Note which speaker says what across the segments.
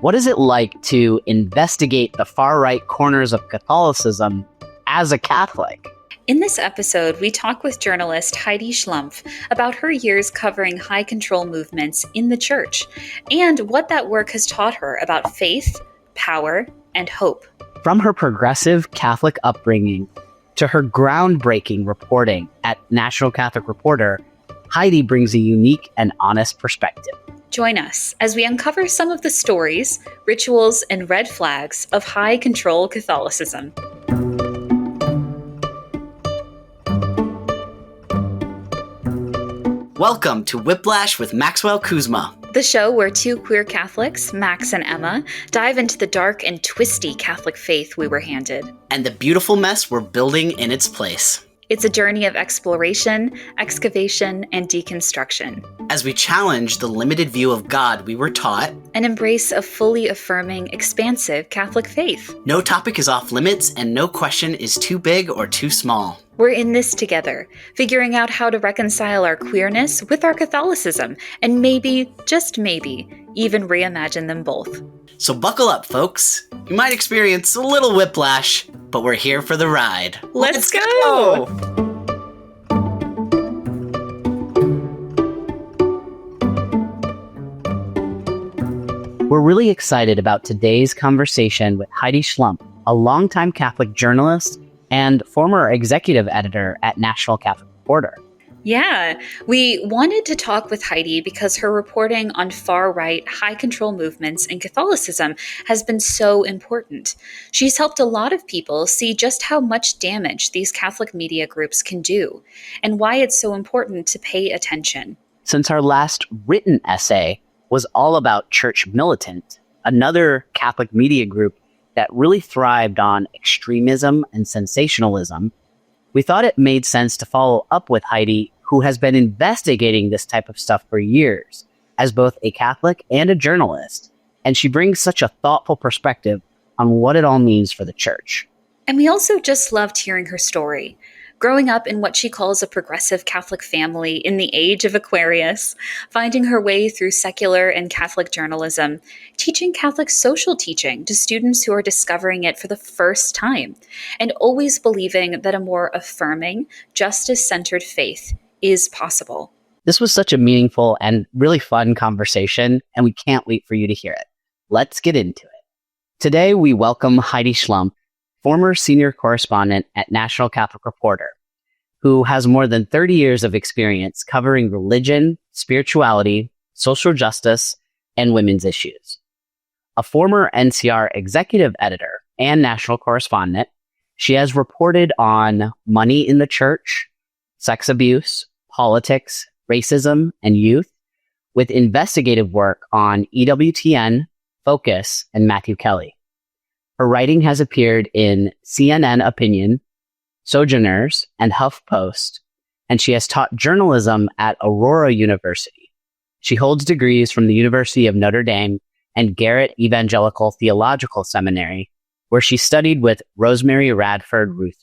Speaker 1: What is it like to investigate the far-right corners of Catholicism as a Catholic?
Speaker 2: In this episode, we talk with journalist Heidi Schlumpf about her years covering high-control movements in the church and what that work has taught her about faith, power, and hope.
Speaker 1: From her progressive Catholic upbringing to her groundbreaking reporting at National Catholic Reporter, Heidi brings a unique and honest perspective.
Speaker 2: Join us as we uncover some of the stories, rituals, and red flags of high-control Catholicism.
Speaker 1: Welcome to Whiplash with Maxwell Kuzma,
Speaker 2: the show where two queer Catholics, Max and Emma, dive into the dark and twisty Catholic faith we were handed.
Speaker 1: and the beautiful mess we're building in its place.
Speaker 2: It's a journey of exploration, excavation, and deconstruction.
Speaker 1: As we challenge the limited view of God we were taught,
Speaker 2: An embrace of fully affirming, expansive Catholic faith.
Speaker 1: no topic is off limits and no question is too big or too small.
Speaker 2: We're in this together, figuring out how to reconcile our queerness with our Catholicism, and maybe, just maybe, even reimagine them both.
Speaker 1: So buckle up, folks. You might experience a little whiplash, but we're here for the ride.
Speaker 2: Let's go!
Speaker 1: We're really excited about today's conversation with Heidi Schlumpf, a longtime Catholic journalist and former executive editor at National Catholic Reporter.
Speaker 2: Yeah, we wanted to talk with Heidi because her reporting on far-right, high-control movements in Catholicism has been so important. She's helped a lot of people see just how much damage these Catholic media groups can do, and why it's so important to pay attention.
Speaker 1: Since our last written essay was all about Church Militant, another Catholic media group that really thrived on extremism and sensationalism, we thought it made sense to follow up with Heidi, who has been investigating this type of stuff for years, as both a Catholic and a journalist, and she brings such a thoughtful perspective on what it all means for the church.
Speaker 2: And we also just loved hearing her story. Growing up in what she calls a progressive Catholic family in the age of Aquarius, finding her way through secular and Catholic journalism, teaching Catholic social teaching to students who are discovering it for the first time, and always believing that a more affirming, justice-centered faith is possible.
Speaker 1: This was such a meaningful and really fun conversation, and we can't wait for you to hear it. Let's get into it. Today, we welcome Heidi Schlumpf, former senior correspondent at National Catholic Reporter, who has more than 30 years of experience covering religion, spirituality, social justice, and women's issues. A former NCR executive editor and national correspondent, she has reported on money in the church, sex abuse, politics, racism, and youth, with investigative work on EWTN, Focus, and Matthew Kelly. Her writing has appeared in CNN Opinion, Sojourners, and HuffPost, and she has taught journalism at Aurora University. She holds degrees from the University of Notre Dame and Garrett Evangelical Theological Seminary, where she studied with Rosemary Radford Ruther.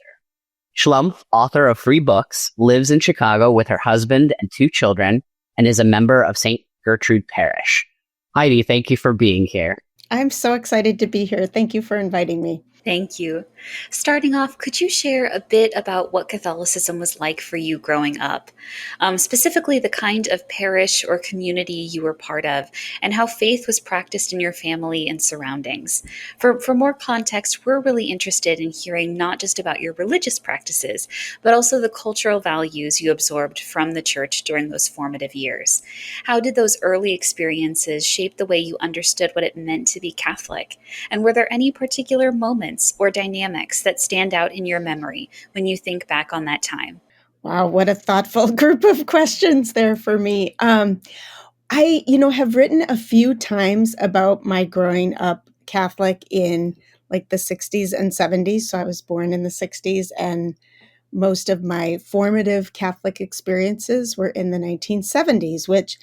Speaker 1: Schlumpf, author of 3 books, lives in Chicago with her husband and 2 children, and is a member of St. Gertrude Parish. Heidi, thank you for being here.
Speaker 3: I'm so excited to be here. Thank you for inviting me.
Speaker 2: Thank you. Starting off, could you share a bit about what Catholicism was like for you growing up? Specifically, the kind of parish or community you were part of, and how faith was practiced in your family and surroundings. For more context, we're really interested in hearing not just about your religious practices, but also the cultural values you absorbed from the church during those formative years. How did those early experiences shape the way you understood what it meant to be Catholic? And were there any particular moments or dynamics that stand out in your memory when you think back on that time?
Speaker 3: Wow, what a thoughtful group of questions there for me. I have written a few times about my growing up Catholic in like the 60s and 70s. So I was born in the 60s, and most of my formative Catholic experiences were in the 1970s, which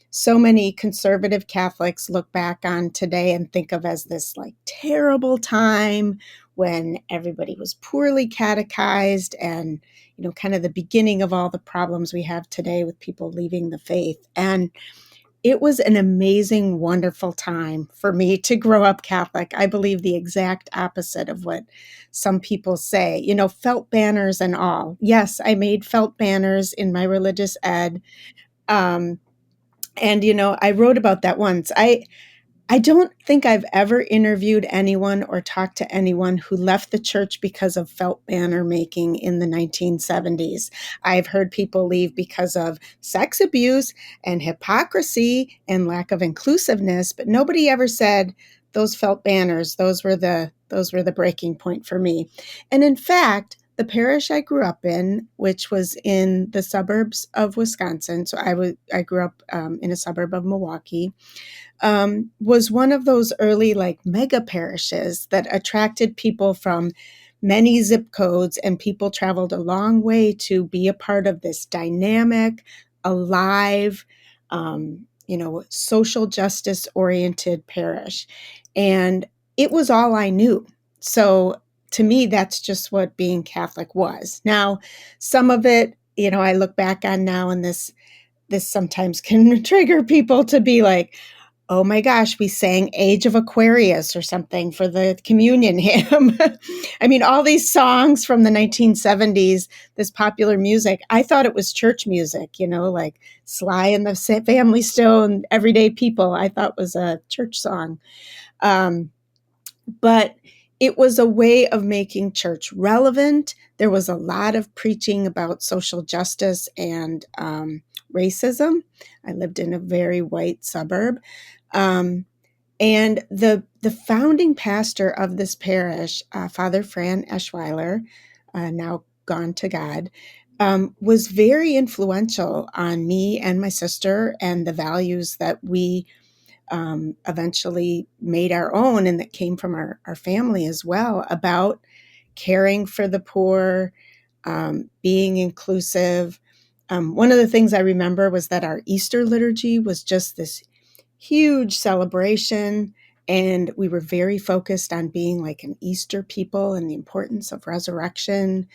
Speaker 3: so many conservative Catholics look back on today and think of as this like terrible time when everybody was poorly catechized and, kind of the beginning of all the problems we have today with people leaving the faith. And it was an amazing, wonderful time for me to grow up Catholic. I believe the exact opposite of what some people say, felt banners and all. Yes, I made felt banners in my religious ed. Um, and, I wrote about that once. I don't think I've ever interviewed anyone or talked to anyone who left the church because of felt banner making in the 1970s. I've heard people leave because of sex abuse and hypocrisy and lack of inclusiveness, but nobody ever said those felt banners, those were the breaking point for me. And in fact, the parish I grew up in, which was in the suburbs of Wisconsin, so I grew up in a suburb of Milwaukee, was one of those early mega parishes that attracted people from many zip codes, and people traveled a long way to be a part of this dynamic, alive, social justice oriented parish. And it was all I knew. So to me, that's just what being Catholic was. Now, some of it, I look back on now, and this sometimes can trigger people to be like, oh my gosh, we sang Age of Aquarius or something for the communion hymn. I mean, all these songs from the 1970s, this popular music, I thought it was church music, like Sly and the Family Stone, Everyday People, I thought was a church song. But it was a way of making church relevant. There was a lot of preaching about social justice and racism. I lived in a very white suburb. And the founding pastor of this parish, Father Fran Eschweiler, now gone to God, was very influential on me and my sister and the values that we eventually made our own and that came from our family as well, about caring for the poor, being inclusive. One of the things I remember was that our Easter liturgy was just this huge celebration, and we were very focused on being like an Easter people and the importance of resurrection.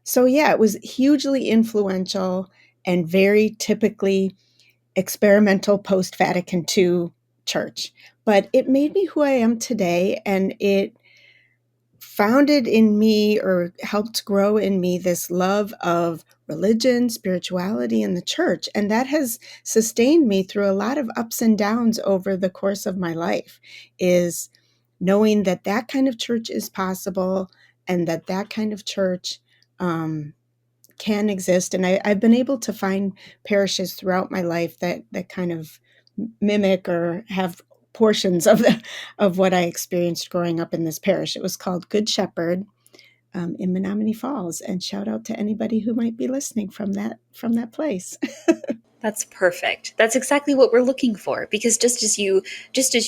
Speaker 3: So yeah, it was hugely influential and very typically experimental post-Vatican II church. But it made me who I am today, and it founded in me, or helped grow in me, this love of religion, spirituality, and the church. And that has sustained me through a lot of ups and downs over the course of my life, is knowing that that kind of church is possible, and that that kind of church can exist. And I've been able to find parishes throughout my life that kind of mimic or have portions of what I experienced growing up in this parish. It was called Good Shepherd in Menominee Falls. And shout out to anybody who might be listening from that place.
Speaker 2: That's perfect. That's exactly what we're looking for, because just as you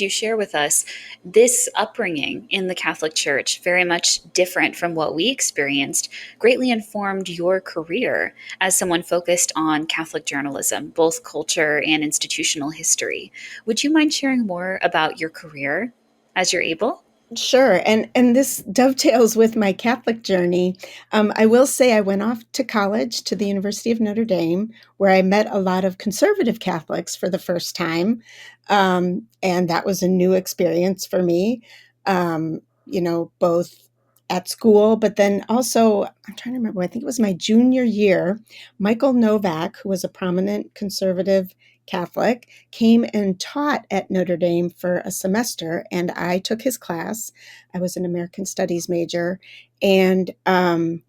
Speaker 2: share with us, this upbringing in the Catholic Church, very much different from what we experienced, greatly informed your career as someone focused on Catholic journalism, both culture and institutional history. Would you mind sharing more about your career as you're able?
Speaker 3: Sure. And this dovetails with my Catholic journey. I will say I went off to college, to the University of Notre Dame, where I met a lot of conservative Catholics for the first time. And that was a new experience for me, both at school, but then also, I'm trying to remember, I think it was my junior year, Michael Novak, who was a prominent conservative Catholic, came and taught at Notre Dame for a semester, and I took his class. I was an American Studies major, and the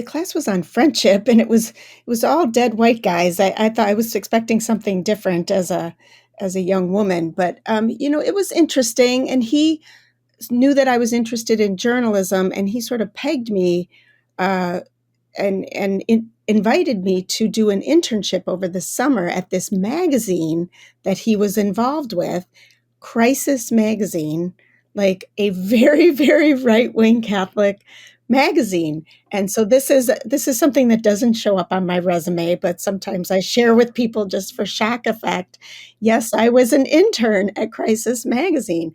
Speaker 3: class was on friendship, and it was all dead white guys. I thought I was expecting something different as a young woman, but it was interesting, and he knew that I was interested in journalism, and he sort of pegged me and invited me to do an internship over the summer at this magazine that he was involved with, Crisis Magazine, like a very, very right-wing Catholic magazine. And so this is something that doesn't show up on my resume, but sometimes I share with people just for shock effect. Yes, I was an intern at Crisis Magazine.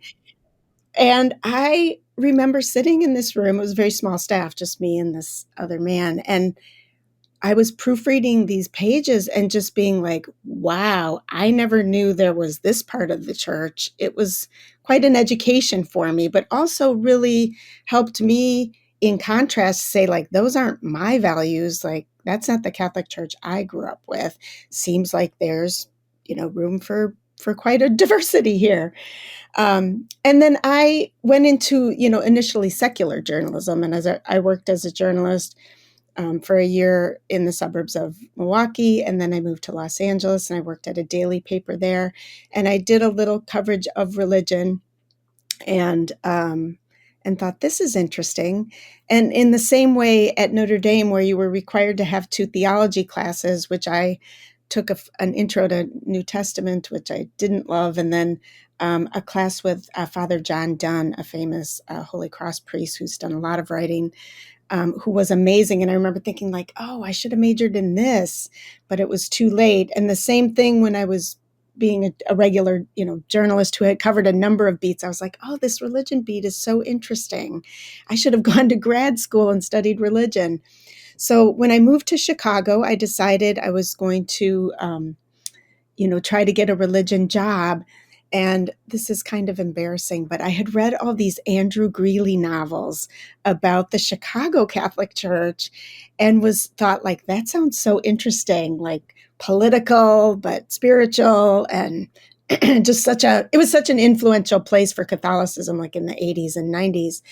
Speaker 3: And I remember sitting in this room. It was a very small staff, just me and this other man. And I was proofreading these pages and just being like, wow, I never knew there was this part of the church. It was quite an education for me, but also really helped me, in contrast, say, like, those aren't my values. Like, that's not the Catholic Church I grew up with. Seems like there's, room for quite a diversity here. And then I went into, initially secular journalism. And as I worked as a journalist for a year in the suburbs of Milwaukee. And then I moved to Los Angeles and I worked at a daily paper there. And I did a little coverage of religion and thought, this is interesting. And in the same way at Notre Dame, where you were required to have 2 theology classes, which I took an intro to New Testament, which I didn't love, and then a class with Father John Dunn, a famous Holy Cross priest who's done a lot of writing, who was amazing. And I remember thinking, like, oh, I should have majored in this, but it was too late. And the same thing when I was being a regular, journalist who had covered a number of beats, I was like, oh, this religion beat is so interesting. I should have gone to grad school and studied religion. So when I moved to Chicago, I decided I was going to, try to get a religion job. And this is kind of embarrassing, but I had read all these Andrew Greeley novels about the Chicago Catholic Church and thought, like, that sounds so interesting, like political, but spiritual, and just it was such an influential place for Catholicism, like in the 80s and 90s.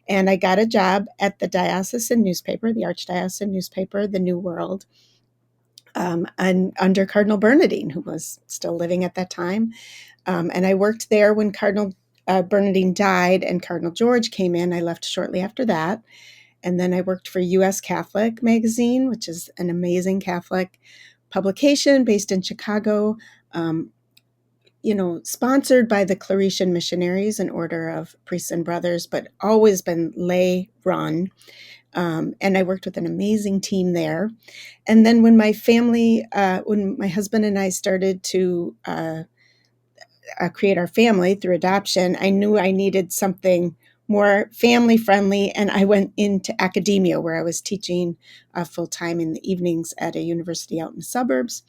Speaker 3: And I got a job at the diocesan newspaper, the Archdiocesan newspaper, The New World, and under Cardinal Bernardine, who was still living at that time. And I worked there when Cardinal Bernardine died and Cardinal George came in. I left shortly after that. And then I worked for U.S. Catholic magazine, which is an amazing Catholic publication based in Chicago, sponsored by the Claretian Missionaries, an order of priests and brothers, but always been lay run. And I worked with an amazing team there. And then when my husband and I started to create our family through adoption, I knew I needed something more family friendly. And I went into academia, where I was teaching full time in the evenings at a university out in the suburbs.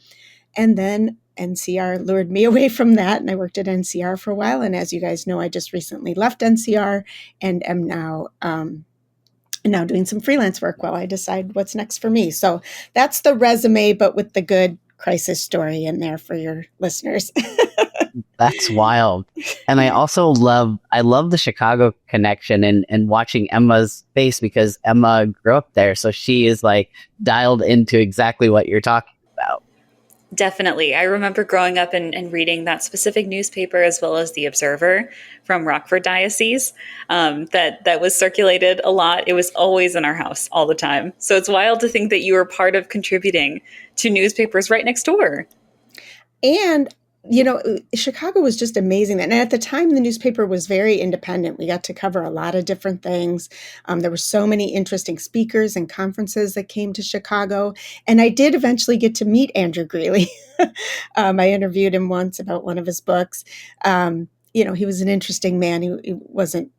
Speaker 3: And then NCR lured me away from that. And I worked at NCR for a while. And as you guys know, I just recently left NCR and am now doing some freelance work while I decide what's next for me. So that's the resume, but with the good crisis story in there for your listeners.
Speaker 1: That's wild. And I also love the Chicago connection and watching Emma's face, because Emma grew up there. So she is like dialed into exactly what you're talking about.
Speaker 2: Definitely. I remember growing up and reading that specific newspaper, as well as The Observer from Rockford Diocese, that was circulated a lot. It was always in our house all the time. So it's wild to think that you were part of contributing to newspapers right next door.
Speaker 3: And Chicago was just amazing. And at the time, the newspaper was very independent. We got to cover a lot of different things. There were so many interesting speakers and conferences that came to Chicago. And I did eventually get to meet Andrew Greeley. I interviewed him once about one of his books. He was an interesting man. He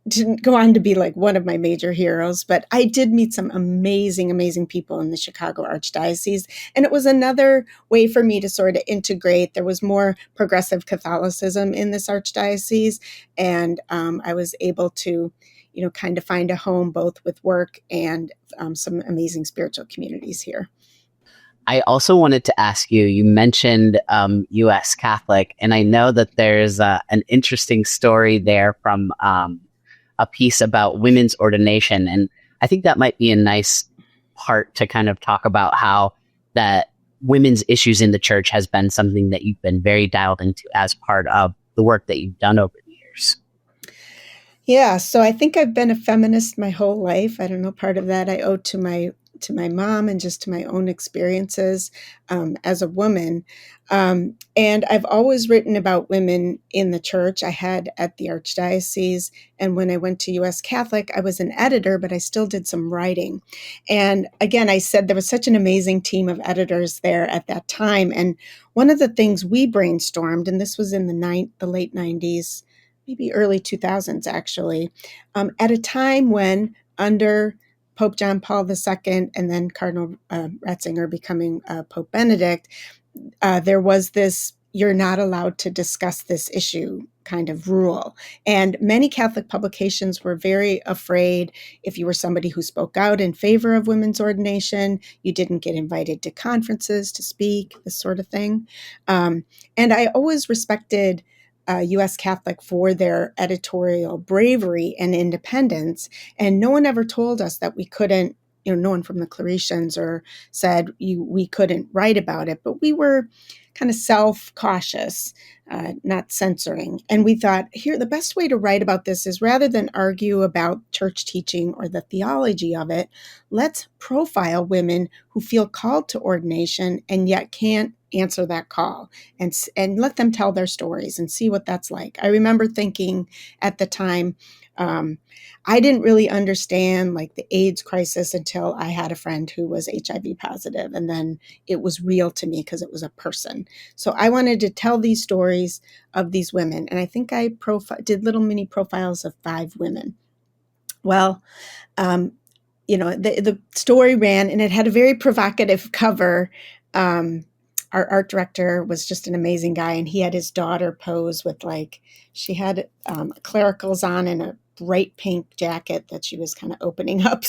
Speaker 3: didn't go on to be like one of my major heroes, but I did meet some amazing, amazing people in the Chicago Archdiocese. And it was another way for me to sort of integrate. There was more progressive Catholicism in this Archdiocese. And I was able to, kind of find a home both with work and some amazing spiritual communities here.
Speaker 1: I also wanted to ask you, you mentioned U.S. Catholic, and I know that there's an interesting story there from a piece about women's ordination. And I think that might be a nice part to kind of talk about how that women's issues in the church has been something that you've been very dialed into as part of the work that you've done over the years.
Speaker 3: Yeah, so I think I've been a feminist my whole life. I don't know, part of that I owe to my mom and just to my own experiences as a woman. And I've always written about women in the church. I had at the Archdiocese. And when I went to U.S. Catholic, I was an editor, but I still did some writing. And again, I said there was such an amazing team of editors there at that time. And one of the things we brainstormed, and this was in the late 90s, maybe early 2000s, actually, at a time when under Pope John Paul II and then Cardinal Ratzinger becoming Pope Benedict, there was this "you're not allowed to discuss this issue" kind of rule. And many Catholic publications were very afraid if you were somebody who spoke out in favor of women's ordination, you didn't get invited to conferences to speak, this sort of thing. And I always respected U.S. Catholic for their editorial bravery and independence. And no one ever told us that we couldn't, no one from the Claretians or said we couldn't write about it, but we were kind of self-cautious, not censoring. And we thought, here, the best way to write about this is rather than argue about church teaching or the theology of it, let's profile women who feel called to ordination and yet can't answer that call, and let them tell their stories and see what that's like. I remember thinking at the time, I didn't really understand like the AIDS crisis until I had a friend who was HIV positive, and then it was real to me because it was a person. So I wanted to tell these stories of these women, and I think I did little mini profiles of 5 women. Well, the story ran, and it had a very provocative cover. Our art director was just an amazing guy, and he had his daughter pose with she had clericals on and a bright pink jacket that she was kind of opening up.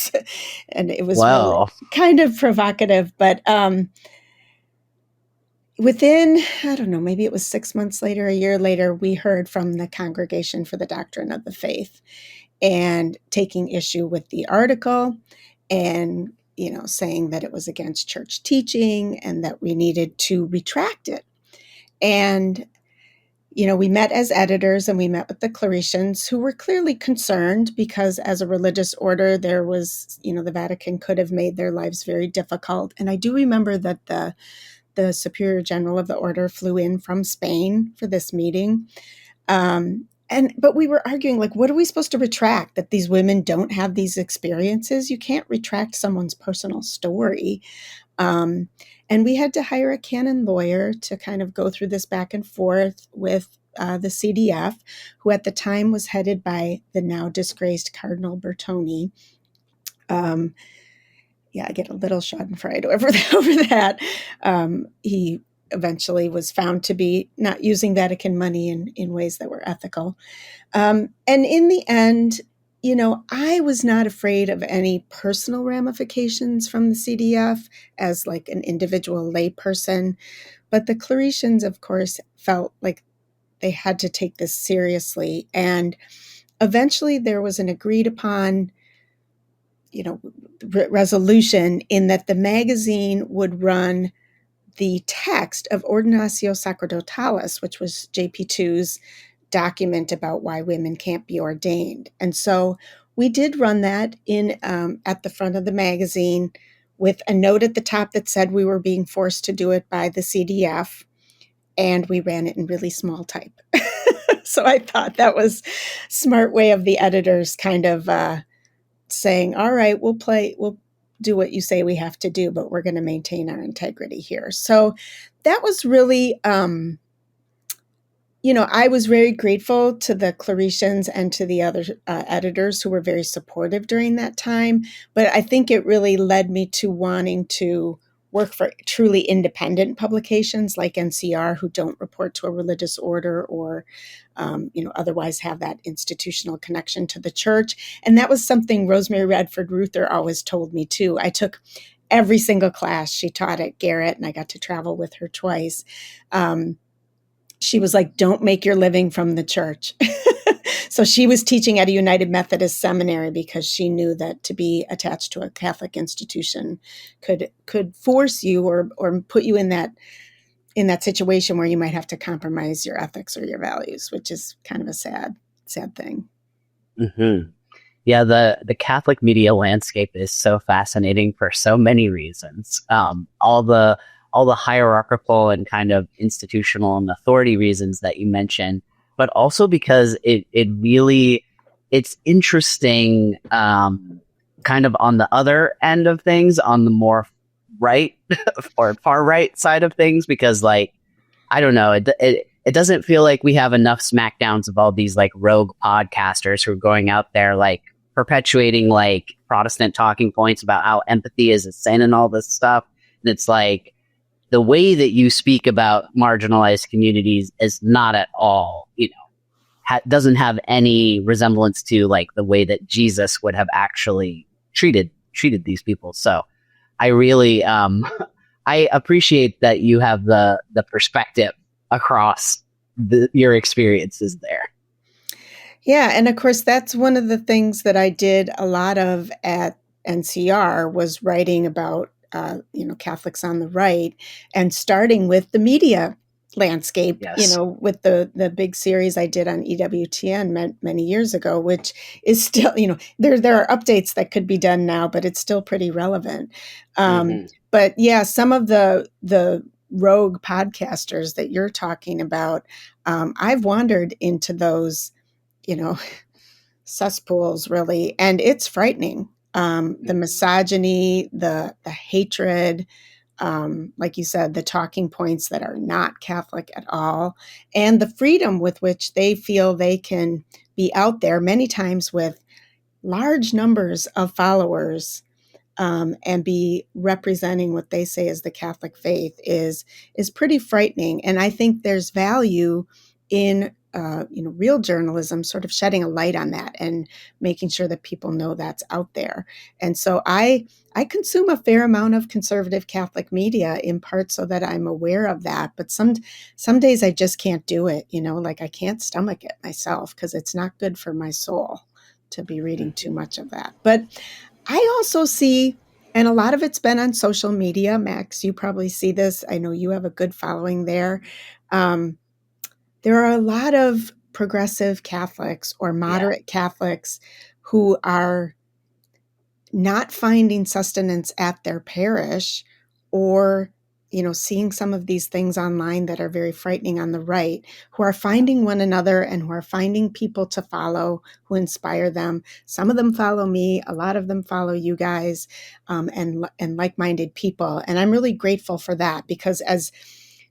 Speaker 3: And it was really kind of provocative, but within, I don't know, maybe it was 6 months later, a year later, we heard from the Congregation for the Doctrine of the Faith and taking issue with the article and saying that it was against church teaching and that we needed to retract it. And, we met as editors and we met with the Claretians, who were clearly concerned because as a religious order, there was, the Vatican could have made their lives very difficult. And I do remember that the Superior General of the order flew in from Spain for this meeting. But we were arguing, what are we supposed to retract? That these women don't have these experiences? You can't retract someone's personal story. And we had to hire a canon lawyer to kind of go through this back and forth with the CDF, who at the time was headed by the now disgraced Cardinal Bertoni. I get a little schadenfreude over that. He eventually was found to be not using Vatican money in ways that were ethical. And in the end, I was not afraid of any personal ramifications from the CDF as an individual lay person. But the Claretians, of course, felt like they had to take this seriously. And eventually there was an agreed upon resolution in that the magazine would run the text of Ordinatio Sacerdotalis, which was JP2's document about why women can't be ordained. And so we did run that in at the front of the magazine with a note at the top that said we were being forced to do it by the CDF, and we ran it in really small type. So I thought that was a smart way of the editors kind of saying, all right, we'll do what you say we have to do, but we're going to maintain our integrity here. So that was really, I was very grateful to the Claretians and to the other editors who were very supportive during that time. But I think it really led me to wanting to work for truly independent publications like NCR, who don't report to a religious order or, otherwise have that institutional connection to the church. And that was something Rosemary Radford Ruther always told me too. I took every single class she taught at Garrett, and I got to travel with her twice. She was like, don't make your living from the church. So she was teaching at a United Methodist seminary because she knew that to be attached to a Catholic institution could force you or put you in that situation where you might have to compromise your ethics or your values, which is kind of a sad thing.
Speaker 1: Mm-hmm. Yeah, the Catholic media landscape is so fascinating for so many reasons. All the hierarchical and kind of institutional and authority reasons that you mentioned, but also because it's interesting, kind of on the other end of things, on the more right or far right side of things, because I don't know, it doesn't feel like we have enough smackdowns of all these rogue podcasters who are going out there perpetuating like Protestant talking points about how empathy is a sin and all this stuff. And it's like the way that you speak about marginalized communities is not at all, doesn't have any resemblance to like the way that Jesus would have actually treated these people. So I really I appreciate that you have the perspective across your experiences there.
Speaker 3: Yeah, and of course that's one of the things that I did a lot of at NCR was writing about Catholics on the right, and starting with the media landscape,
Speaker 1: Yes.
Speaker 3: with the big series I did on EWTN many years ago, which is still, there are updates that could be done now, but it's still pretty relevant. But yeah, some of the rogue podcasters that you're talking about, I've wandered into those, cesspools really, and it's frightening. The misogyny, the hatred, like you said, the talking points that are not Catholic at all, and the freedom with which they feel they can be out there, many times with large numbers of followers, and be representing what they say is the Catholic faith is pretty frightening. And I think there's value in real journalism, sort of shedding a light on that and making sure that people know that's out there. And so I consume a fair amount of conservative Catholic media, in part so that I'm aware of that. But some days I just can't do it. Like I can't stomach it myself because it's not good for my soul to be reading too much of that. But I also see, and a lot of it's been on social media. Max, you probably see this. I know you have a good following there. There are a lot of progressive Catholics or moderate Catholics who are not finding sustenance at their parish, or seeing some of these things online that are very frightening on the right, who are finding one another and who are finding people to follow who inspire them. Some of them follow me, a lot of them follow you guys, and like-minded people. And I'm really grateful for that, because as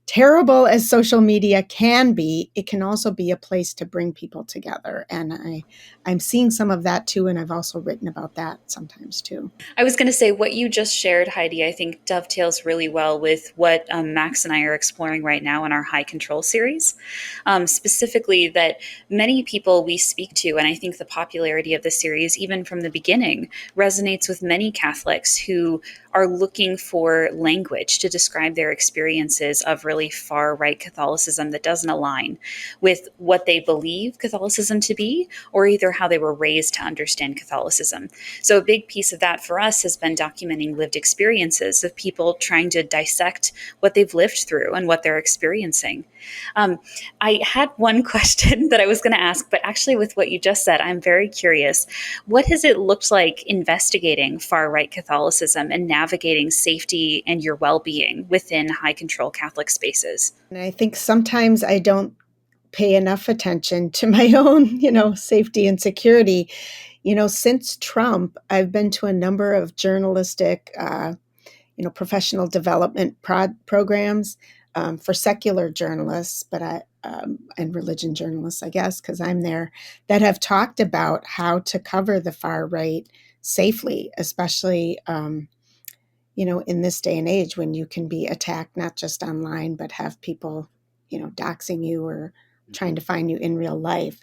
Speaker 3: terrible as social media can be, it can also be a place to bring people together. And I'm seeing some of that too, and I've also written about that sometimes too.
Speaker 2: I was going to say what you just shared, Heidi, I think dovetails really well with what Max and I are exploring right now in our High-Control series. Specifically, that many people we speak to, and I think the popularity of the series, even from the beginning, resonates with many Catholics who are looking for language to describe their experiences of really far-right Catholicism that doesn't align with what they believe Catholicism to be, or either how they were raised to understand Catholicism. So a big piece of that for us has been documenting lived experiences of people trying to dissect what they've lived through and what they're experiencing. I had one question that I was going to ask, but actually with what you just said, I'm very curious. What has it looked like investigating far-right Catholicism and navigating safety and your well-being within high-control Catholic spaces?
Speaker 3: And I think sometimes I don't pay enough attention to my own, safety and security. Since Trump, I've been to a number of journalistic, professional development programs for secular journalists, but and religion journalists, I guess, because I'm there, that have talked about how to cover the far right safely, especially, in this day and age when you can be attacked not just online, but have people, doxing you or trying to find you in real life.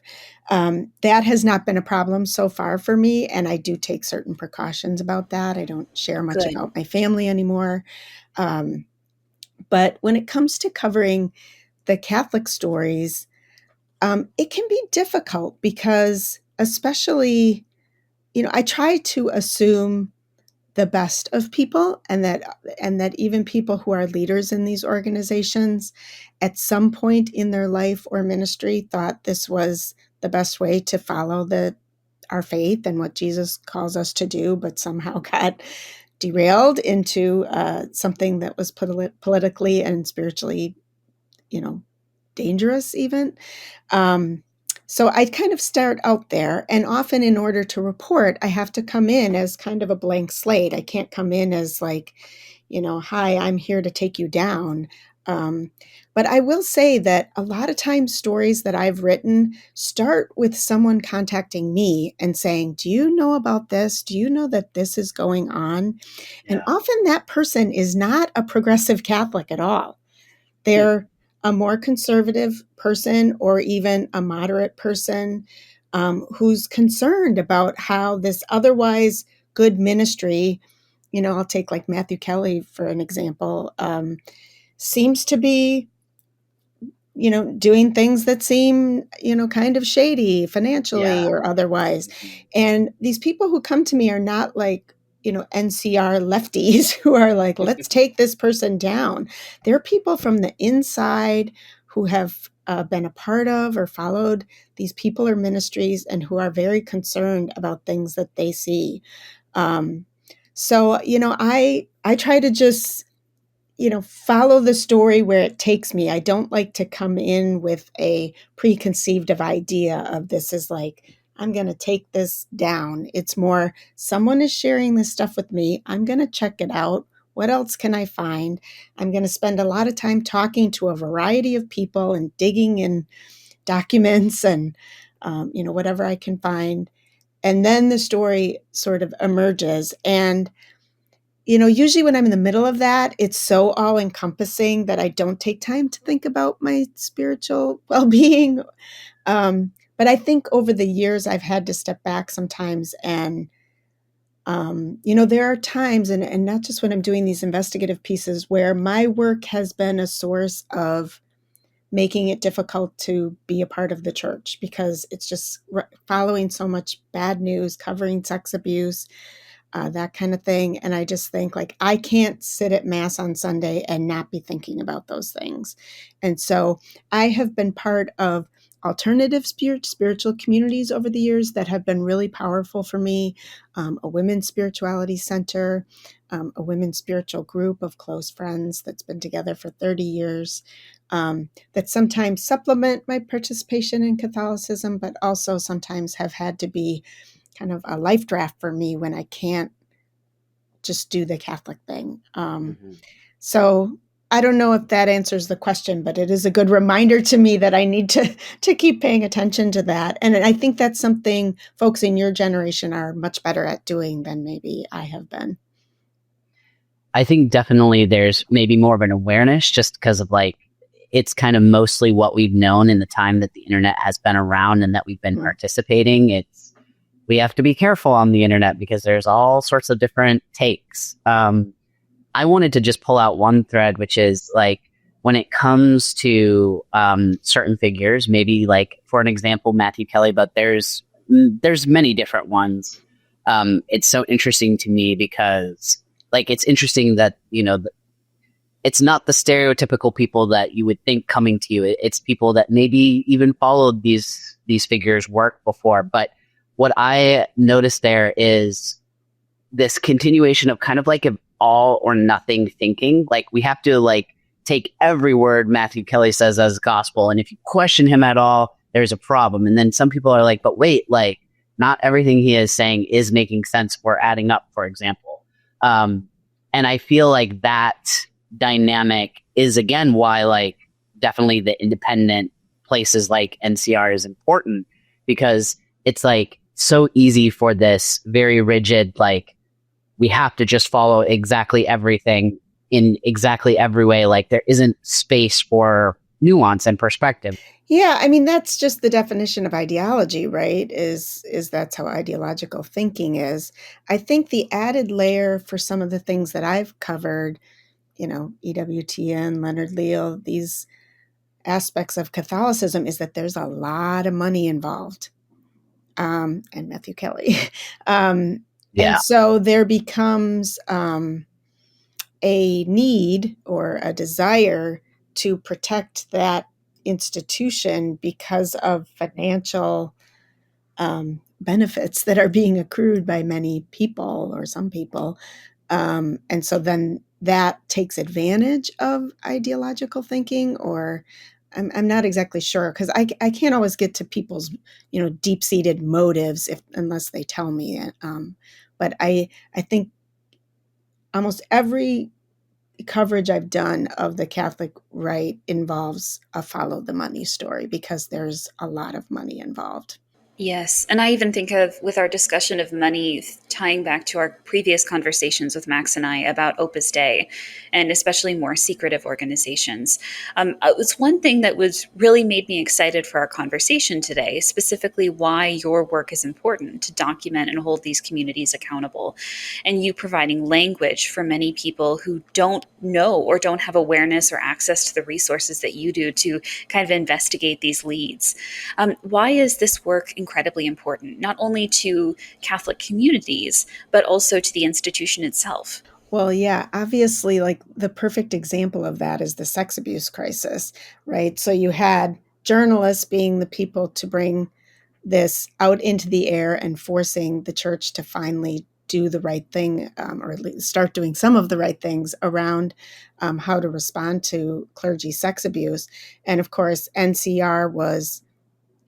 Speaker 3: That has not been a problem so far for me, and I do take certain precautions about that. I don't share much about my family anymore. But when it comes to covering the Catholic stories, it can be difficult because, especially, I try to assume the best of people, and that even people who are leaders in these organizations at some point in their life or ministry thought this was the best way to follow our faith and what Jesus calls us to do, but somehow got derailed into something that was politically and spiritually, dangerous even. So I kind of start out there, and often in order to report, I have to come in as kind of a blank slate. I can't come in as like, hi, I'm here to take you down. But I will say that a lot of times stories that I've written start with someone contacting me and saying, do you know about this? Do you know that this is going on? And often that person is not a progressive Catholic at all. They're a more conservative person or even a moderate person who's concerned about how this otherwise good ministry, I'll take like Matthew Kelly for an example, seems to be doing things that seem, kind of shady financially or otherwise. And these people who come to me are not like, NCR lefties who are like, let's take this person down. They're people from the inside who have been a part of or followed these people or ministries and who are very concerned about things that they see. So, I try to just follow the story where it takes me. I don't like to come in with a preconceived of idea of this is like, I'm going to take this down. It's more, someone is sharing this stuff with me. I'm going to check it out. What else can I find? I'm going to spend a lot of time talking to a variety of people and digging in documents and, whatever I can find. And then the story sort of emerges. And usually when I'm in the middle of that, it's so all encompassing that I don't take time to think about my spiritual well-being. But I think over the years, I've had to step back sometimes. And, there are times, and not just when I'm doing these investigative pieces, where my work has been a source of making it difficult to be a part of the church because it's just following so much bad news, covering sex abuse, that kind of thing. And I just think like, I can't sit at Mass on Sunday and not be thinking about those things. And so I have been part of alternative spiritual communities over the years that have been really powerful for me. A women's spirituality center, a women's spiritual group of close friends that's been together for 30 years, that sometimes supplement my participation in Catholicism, but also sometimes have had to be kind of a life draft for me when I can't just do the Catholic thing. So I don't know if that answers the question, but it is a good reminder to me that I need to keep paying attention to that. And I think that's something folks in your generation are much better at doing than maybe I have been.
Speaker 1: I think definitely there's maybe more of an awareness just because of like, it's kind of mostly what we've known in the time that the internet has been around and that we've been participating. We have to be careful on the internet because there's all sorts of different takes. I wanted to just pull out one thread, which is like when it comes to certain figures, maybe like for an example, Matthew Kelly, but there's many different ones. It's so interesting to me because like it's interesting that it's not the stereotypical people that you would think coming to you. It's people that maybe even followed these figures' work before, but what I noticed there is this continuation of kind of like an all or nothing thinking. Like we have to like take every word Matthew Kelly says as gospel. And if you question him at all, there's a problem. And then some people are like, but wait, like not everything he is saying is making sense or adding up, for example. And I feel like that dynamic is again why like definitely the independent places like NCR is important, because it's like so easy for this very rigid, like we have to just follow exactly everything in exactly every way. Like there isn't space for nuance and perspective.
Speaker 3: Yeah, I mean, that's just the definition of ideology, right? Is that's how ideological thinking is. I think the added layer for some of the things that I've covered, EWTN, Leonard Leal, these aspects of Catholicism is that there's a lot of money involved. And Matthew Kelly. And so there becomes a need or a desire to protect that institution because of financial benefits that are being accrued by many people or some people. And so then that takes advantage of ideological thinking, or I'm not exactly sure because I can't always get to people's, deep-seated motives unless they tell me it. But I think almost every coverage I've done of the Catholic right involves a follow the money story because there's a lot of money involved.
Speaker 2: Yes. And I even think of, with our discussion of money, tying back to our previous conversations with Max and I about Opus Dei, and especially more secretive organizations. It was one thing that was really made me excited for our conversation today, specifically why your work is important to document and hold these communities accountable, and you providing language for many people who don't know or don't have awareness or access to the resources that you do to kind of investigate these leads. Why is this work incredibly important, not only to Catholic communities, but also to the institution itself?
Speaker 3: Well, yeah, obviously, like the perfect example of that is the sex abuse crisis, right? So you had journalists being the people to bring this out into the air and forcing the church to finally do the right thing, or at least start doing some of the right things around how to respond to clergy sex abuse. And of course, NCR was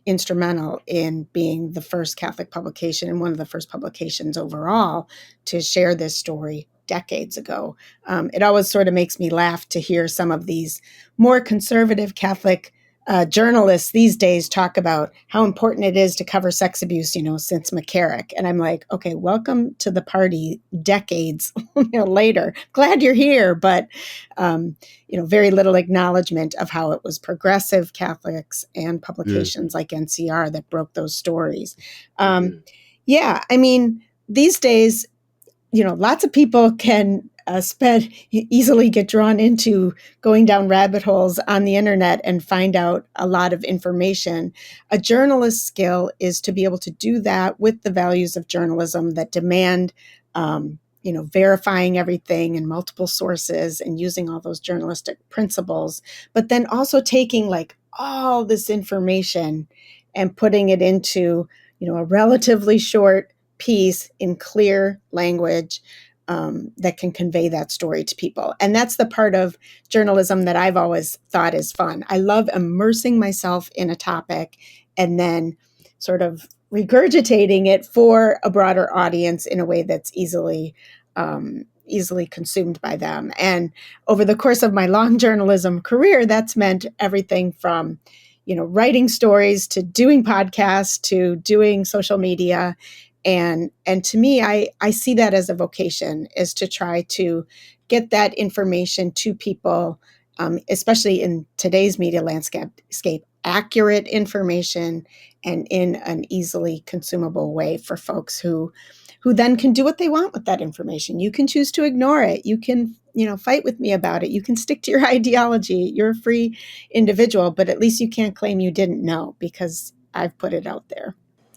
Speaker 3: instrumental in being the first Catholic publication and one of the first publications overall to share this story decades ago. It always sort of makes me laugh to hear some of these more conservative Catholic journalists these days talk about how important it is to cover sex abuse, since McCarrick. And I'm like, okay, welcome to the party decades later. Glad you're here, but very little acknowledgement of how it was progressive Catholics and publications like NCR that broke those stories. Yeah, I mean, these days, lots of people can easily get drawn into going down rabbit holes on the internet and find out a lot of information. A journalist's skill is to be able to do that with the values of journalism that demand, verifying everything and multiple sources and using all those journalistic principles, but then also taking like all this information and putting it into, a relatively short piece in clear language that can convey that story to people. And that's the part of journalism that I've always thought is fun. I love immersing myself in a topic and then sort of regurgitating it for a broader audience in a way that's easily consumed by them. And over the course of my long journalism career, that's meant everything from writing stories to doing podcasts to doing social media. And to me, I see that as a vocation, is to try to get that information to people, especially in today's media landscape, accurate information and in an easily consumable way for folks who then can do what they want with that information. You can choose to ignore it. You can, fight with me about it. You can stick to your ideology. You're a free individual, but at least you can't claim you didn't know because I've put it out there.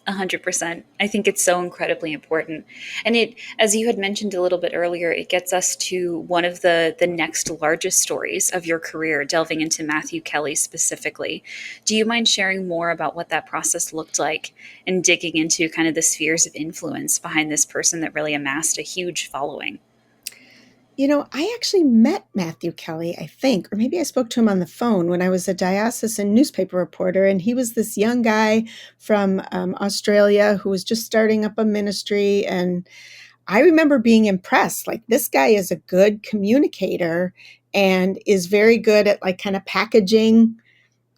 Speaker 2: 100%. I think it's so incredibly important. And it, as you had mentioned a little bit earlier, it gets us to one of the next largest stories of your career, delving into Matthew Kelly specifically. Do you mind sharing more about what that process looked like and digging into kind of the spheres of influence behind this person that really amassed a huge following?
Speaker 3: I actually met Matthew Kelly, I think, or maybe I spoke to him on the phone when I was a diocesan newspaper reporter. And he was this young guy from Australia who was just starting up a ministry. And I remember being impressed. Like, this guy is a good communicator and is very good at like kind of packaging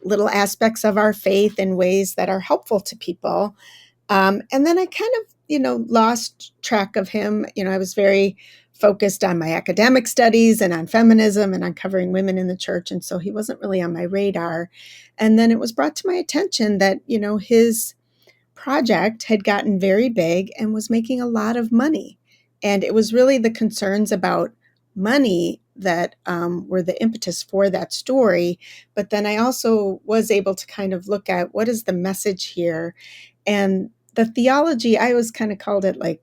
Speaker 3: little aspects of our faith in ways that are helpful to people. And then I kind of, lost track of him. I was very focused on my academic studies and on feminism and on covering women in the church. And so he wasn't really on my radar. And then it was brought to my attention that, his project had gotten very big and was making a lot of money. And it was really the concerns about money that were the impetus for that story. But then I also was able to kind of look at what is the message here. And the theology, I always kind of called it like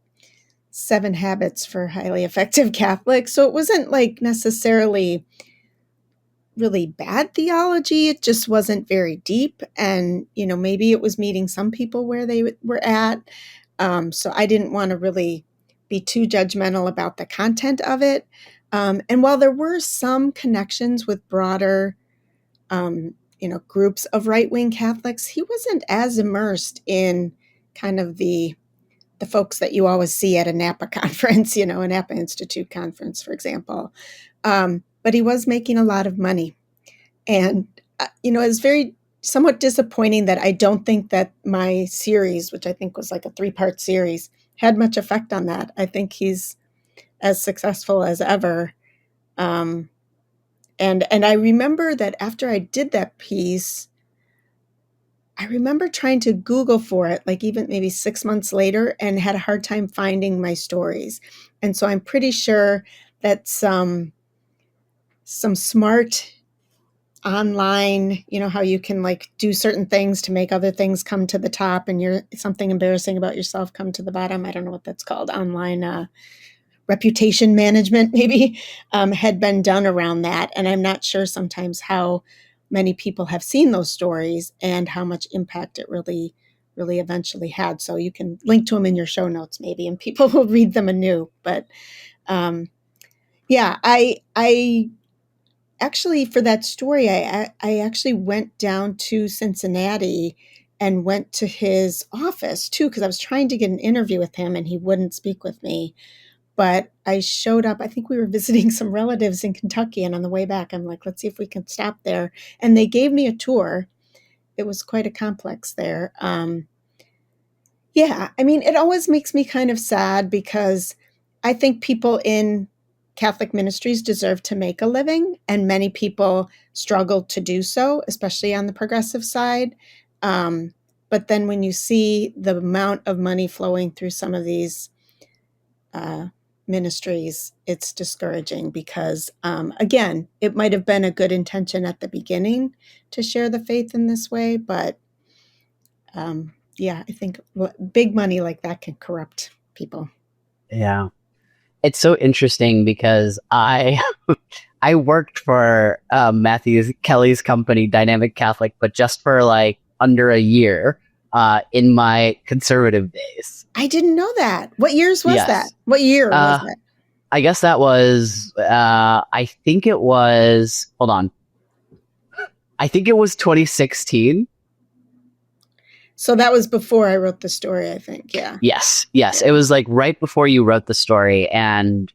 Speaker 3: 7 habits for highly effective Catholics. So it wasn't like necessarily really bad theology. It just wasn't very deep. And, maybe it was meeting some people where they were at. So I didn't want to really be too judgmental about the content of it. And while there were some connections with broader, groups of right-wing Catholics, he wasn't as immersed in kind of the folks that you always see at a Napa conference, a Napa Institute conference, for example. But he was making a lot of money. And, it's very somewhat disappointing that I don't think that my series, which I think was like a 3-part series, had much effect on that. I think he's as successful as ever. And I remember that after I did that piece, I remember trying to Google for it, like even maybe 6 months later, and had a hard time finding my stories. And so I'm pretty sure that some smart online, how you can like do certain things to make other things come to the top and something embarrassing about yourself come to the bottom. I don't know what that's called. Online reputation management maybe had been done around that. And I'm not sure sometimes how many people have seen those stories and how much impact it really eventually had. So you can link to them in your show notes maybe, and people will read them anew. But yeah, I actually, for that story, I actually went down to Cincinnati and went to his office too, because I was trying to get an interview with him and he wouldn't speak with me. But I showed up, I think we were visiting some relatives in Kentucky, and on the way back, I'm like, let's see if we can stop there. And they gave me a tour. It was quite a complex there. Yeah, I mean, it always makes me kind of sad because I think people in Catholic ministries deserve to make a living, and many people struggle to do so, especially on the progressive side. But then when you see the amount of money flowing through some of these ministries, it's discouraging because, again, it might have been a good intention at the beginning to share the faith in this way, but yeah, I think big money like that can corrupt people.
Speaker 1: Yeah. It's so interesting because I worked for Matthew Kelly's company, Dynamic Catholic, but just for like under a year in my conservative days.
Speaker 3: I didn't know that. What years was
Speaker 1: Yes.
Speaker 3: that? What year was that?
Speaker 1: I guess that was, I think it was, hold on. I think it was 2016.
Speaker 3: So that was before I wrote the story, I think. Yeah.
Speaker 1: Yes. It was like right before you wrote the story. And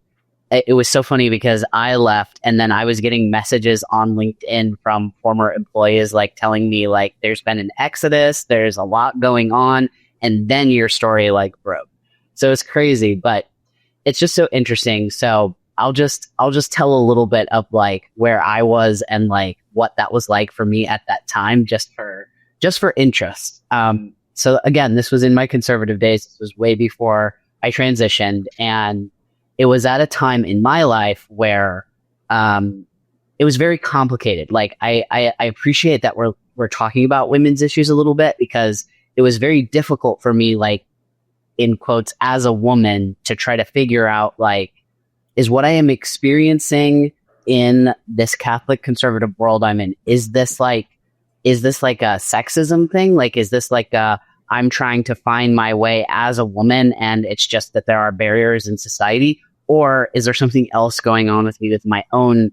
Speaker 1: it was so funny because I left and then I was getting messages on LinkedIn from former employees like telling me like there's been an exodus, there's a lot going on, and then your story like broke. So it's crazy, but it's just so interesting. So I'll just tell a little bit of like where I was and like what that was like for me at that time, just for interest. So again, this was in my conservative days. This was way before I transitioned, and it was at a time in my life where it was very complicated. Like I appreciate that we're talking about women's issues a little bit, because it was very difficult for me, like in quotes, as a woman, to try to figure out like, is what I am experiencing in this Catholic conservative world I'm in, is this like a sexism thing? Like, is this like I'm trying to find my way as a woman and it's just that there are barriers in society? Or is there something else going on with me with my own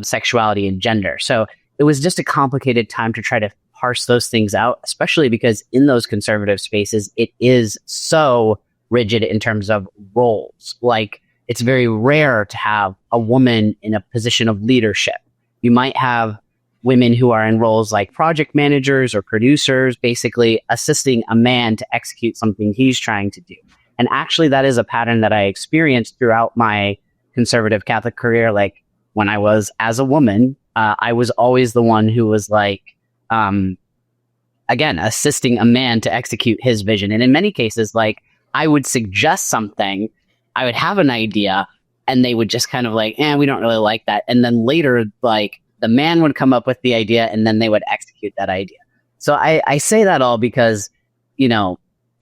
Speaker 1: sexuality and gender? So it was just a complicated time to try to parse those things out, especially because in those conservative spaces, it is so rigid in terms of roles. Like, it's very rare to have a woman in a position of leadership. You might have women who are in roles like project managers or producers, basically assisting a man to execute something he's trying to do. And actually, that is a pattern that I experienced throughout my conservative Catholic career. Like, when I was as a woman, I was always the one who was like, again, assisting a man to execute his vision. And in many cases, like, I would suggest something, I would have an idea, and they would just kind of like, we don't really like that. And then later, like, the man would come up with the idea and then they would execute that idea. So I say that all because,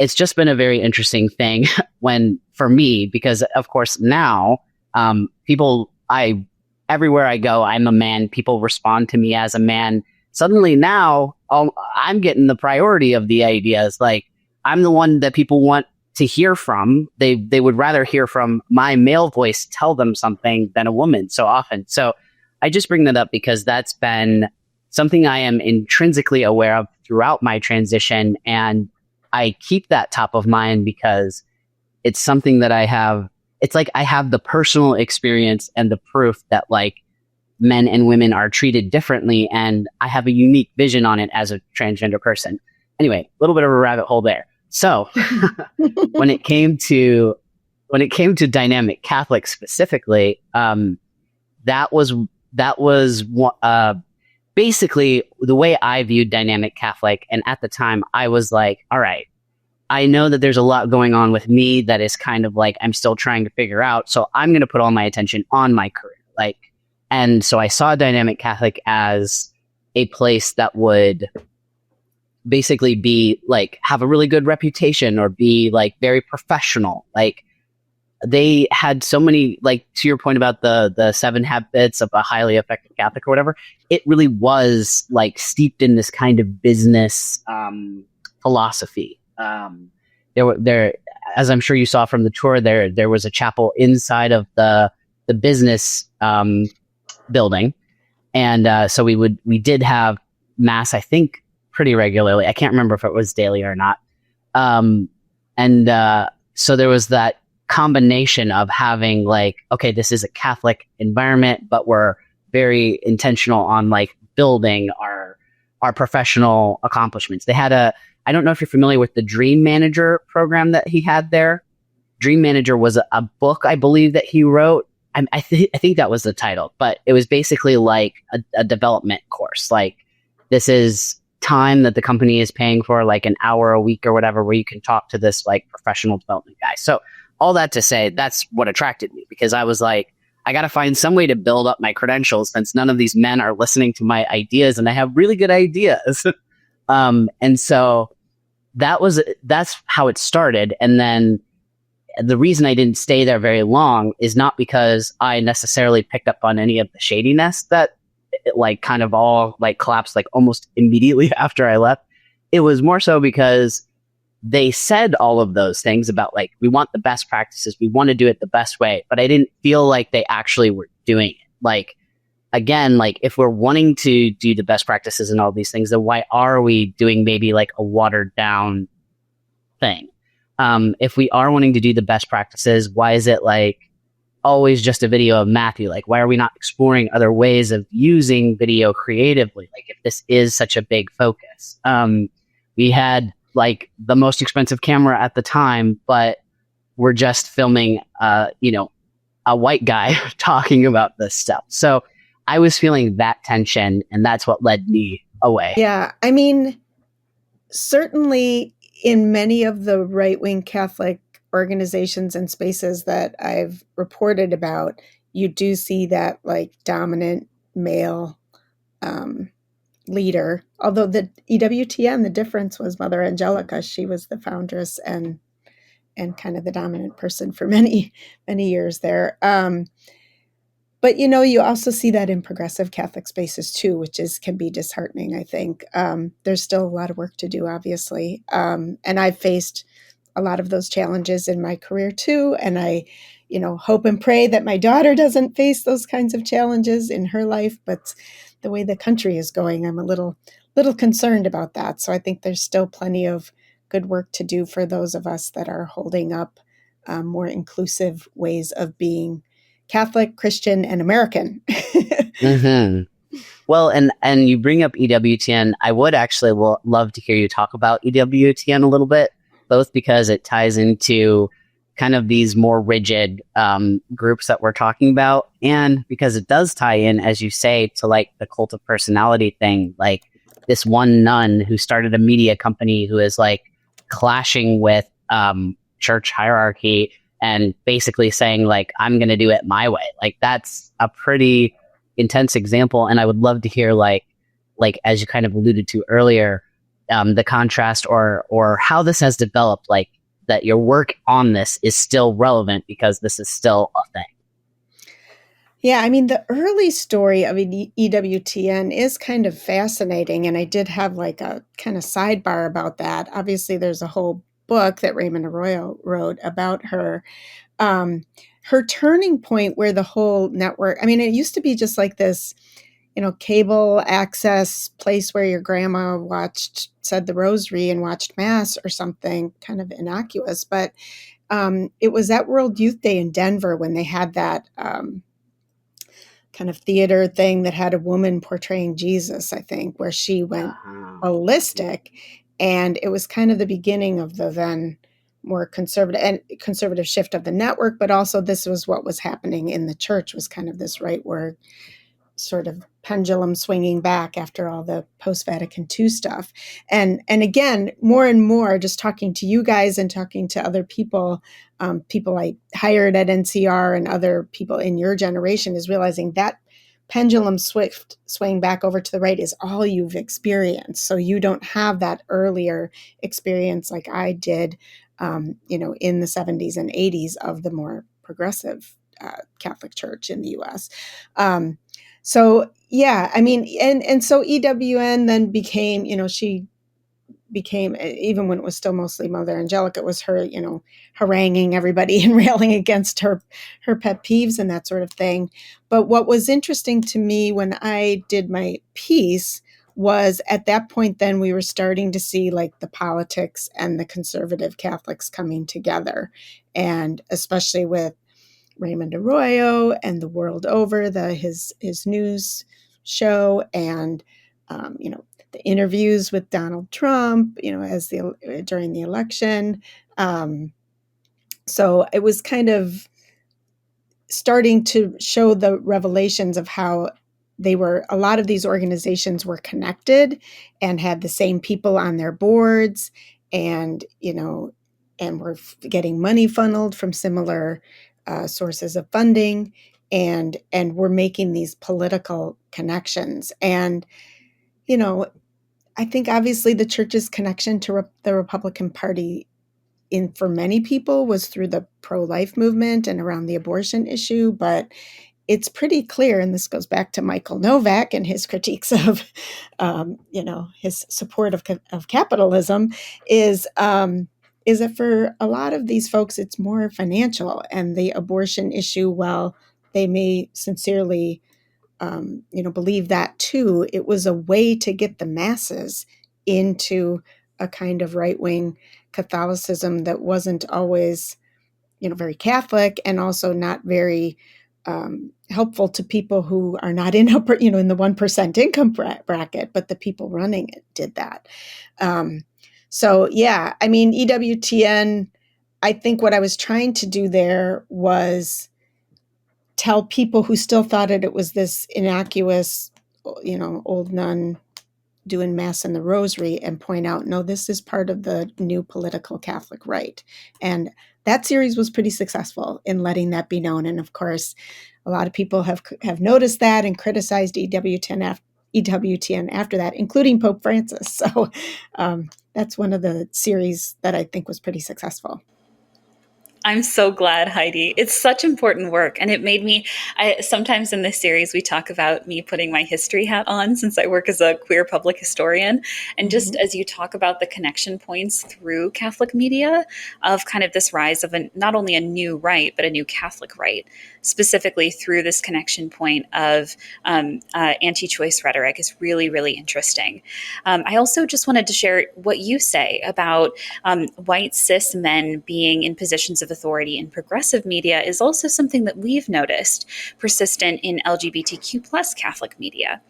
Speaker 1: it's just been a very interesting thing for me, because of course now, everywhere I go, I'm a man. People respond to me as a man. Suddenly now I'm getting the priority of the ideas. Like, I'm the one that people want to hear from. They would rather hear from my male voice tell them something than a woman so often. So I just bring that up because that's been something I am intrinsically aware of throughout my transition. And I keep that top of mind because it's something that I have it's like I have the personal experience and the proof that like men and women are treated differently, and I have a unique vision on it as a transgender person. Anyway, a little bit of a rabbit hole there. So when it came to dynamic Catholic specifically, that was basically the way I viewed dynamic Catholic. And at the time, I was like, all right, I know that there's a lot going on with me that is kind of like I'm still trying to figure out. So I'm going to put all my attention on my career. And so I saw dynamic Catholic as a place that would basically be like have a really good reputation or be like very professional. Like they had so many, like to your point about the 7 habits of a highly effective Catholic or whatever, it really was like steeped in this kind of business philosophy. There, as I'm sure you saw from the tour, there was a chapel inside of the business building, and so we did have mass, I think, pretty regularly. I can't remember if it was daily or not. So there was that combination of having like, okay, this is a Catholic environment, but we're very intentional on like building our professional accomplishments. They had I don't know if you're familiar with the Dream Manager program that he had there. Dream Manager was a book, I believe, that he wrote. I think that was the title, but it was basically like a development course. Like this is time that the company is paying for, like an hour a week or whatever, where you can talk to this like professional development guy. So all that to say, that's what attracted me, because I was like, I got to find some way to build up my credentials since none of these men are listening to my ideas, and I have really good ideas. And so that's how it started. And then the reason I didn't stay there very long is not because I necessarily picked up on any of the shadiness that it like kind of all like collapsed like almost immediately after I left. It was more so because they said all of those things about like, we want the best practices, we want to do it the best way, but I didn't feel like they actually were doing it. Like, again, like if we're wanting to do the best practices and all these things, then why are we doing maybe like a watered down thing? If we are wanting to do the best practices, why is it like always just a video of Matthew? Like, why are we not exploring other ways of using video creatively? Like, if this is such a big focus, we had like the most expensive camera at the time, but we're just filming, a white guy talking about this stuff. So I was feeling that tension, and that's what led me away.
Speaker 3: Yeah. I mean, certainly in many of the right-wing Catholic organizations and spaces that I've reported about, you do see that like dominant male leader. Although the EWTN, the difference was Mother Angelica. She was the foundress and kind of the dominant person for many, many years there. But, you also see that in progressive Catholic spaces too, which can be disheartening, I think. There's still a lot of work to do, obviously. And I've faced a lot of those challenges in my career too. And I, hope and pray that my daughter doesn't face those kinds of challenges in her life. But the way the country is going, I'm a little concerned about that. So I think there's still plenty of good work to do for those of us that are holding up more inclusive ways of being Catholic, Christian, and American.
Speaker 1: Mm-hmm. Well, and you bring up EWTN. I would actually love to hear you talk about EWTN a little bit, both because it ties into kind of these more rigid groups that we're talking about, and because it does tie in, as you say, to like the cult of personality thing. Like this one nun who started a media company who is like clashing with church hierarchy and basically saying like, I'm going to do it my way. Like that's a pretty intense example. And I would love to hear like as you kind of alluded to earlier, the contrast or how this has developed, like that your work on this is still relevant because this is still a thing.
Speaker 3: Yeah, I mean, the early story of EWTN is kind of fascinating. And I did have like a kind of sidebar about that. Obviously, there's a whole book that Raymond Arroyo wrote about her. Her turning point where the whole network, I mean, it used to be just like this, cable access place where your grandma said the rosary and watched mass or something kind of innocuous. But It was at World Youth Day in Denver when they had that kind of theater thing that had a woman portraying Jesus, I think, where she went ballistic. And it was kind of the beginning of the then more conservative shift of the network, but also this was what was happening in the church, was kind of this rightward sort of pendulum swinging back after all the post-Vatican II stuff. And again, more and more, just talking to you guys and talking to other people, people I hired at NCR and other people in your generation, is realizing that pendulum swing back over to the right is all you've experienced. So you don't have that earlier experience like I did, in the 70s and 80s of the more progressive Catholic Church in the U.S. So, yeah, I mean, and so EWN then became, she became, even when it was still mostly Mother Angelica, it was her, haranguing everybody and railing against her pet peeves and that sort of thing. But what was interesting to me when I did my piece was at that point, then we were starting to see like the politics and the conservative Catholics coming together. And especially with Raymond Arroyo and The World Over, his news show, and the interviews with Donald Trump, during the election. So it was kind of starting to show the revelations of how a lot of these organizations were connected and had the same people on their boards, and were getting money funneled from similar sources of funding, and we're making these political connections. And, I think obviously the church's connection to the Republican Party for many people was through the pro-life movement and around the abortion issue, but it's pretty clear, and this goes back to Michael Novak and his critiques of, his support of capitalism, is that for a lot of these folks, it's more financial. And the abortion issue, while they may sincerely, believe that too, it was a way to get the masses into a kind of right-wing Catholicism that wasn't always, very Catholic, and also not very helpful to people who are not in the 1% income bracket, but the people running it did that. So, yeah, I mean, EWTN, I think what I was trying to do there was tell people who still thought it was this innocuous, old nun doing Mass in the Rosary, and point out, no, this is part of the new political Catholic right. And that series was pretty successful in letting that be known. And of course, a lot of people have noticed that and criticized EWTN after that, including Pope Francis. So that's one of the series that I think was pretty successful.
Speaker 2: I'm so glad, Heidi. It's such important work. And it made me, sometimes in this series, we talk about me putting my history hat on, since I work as a queer public historian. And just as you talk about the connection points through Catholic media of kind of this rise of not only a new right, but a new Catholic right, specifically through this connection point of anti-choice rhetoric, is really, really interesting. I also just wanted to share what you say about white cis men being in positions of authority in progressive media is also something that we've noticed persistent in LGBTQ plus Catholic media.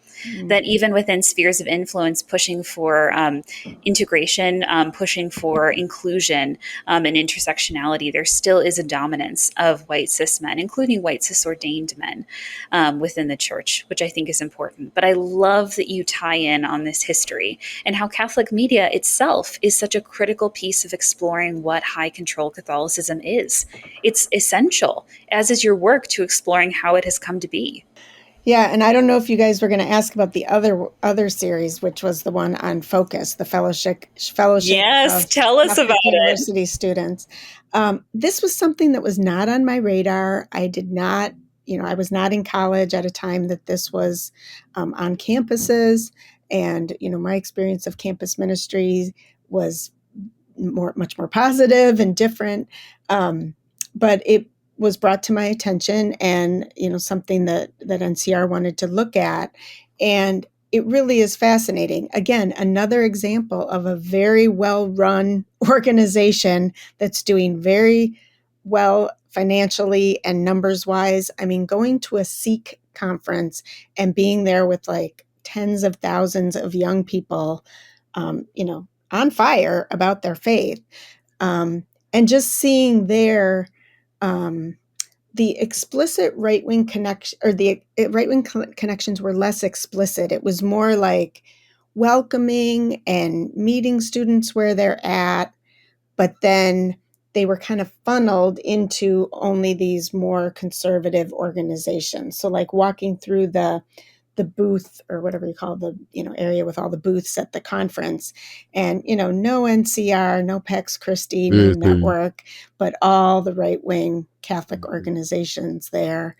Speaker 2: That even within spheres of influence, pushing for integration, pushing for inclusion and intersectionality, there still is a dominance of white cis men, including white cis ordained men within the church, which I think is important. But I love that you tie in on this history and how Catholic media itself is such a critical piece of exploring what high-control Catholicism is. It's essential, as is your work, to exploring how it has come to be.
Speaker 3: Yeah, and I don't know if you guys were going to ask about the other series, which was the one on Focus, the fellowship.
Speaker 2: Yes, tell us about
Speaker 3: university students. This was something that was not on my radar. I did not, I was not in college at a time that this was on campuses, and my experience of campus ministry was much more positive and different. But it was brought to my attention, and something that NCR wanted to look at, and it really is fascinating. Again, another example of a very well-run organization that's doing very well financially and numbers wise. I mean, going to a Sikh conference and being there with like tens of thousands of young people, on fire about their faith, and just seeing their the explicit right-wing connection, or the right-wing connections were less explicit. It was more like welcoming and meeting students where they're at, but then they were kind of funneled into only these more conservative organizations. So like walking through the booth, or whatever you call the area with all the booths at the conference, and no NCR, no Pax Christi, no network, but all the right-wing Catholic organizations there.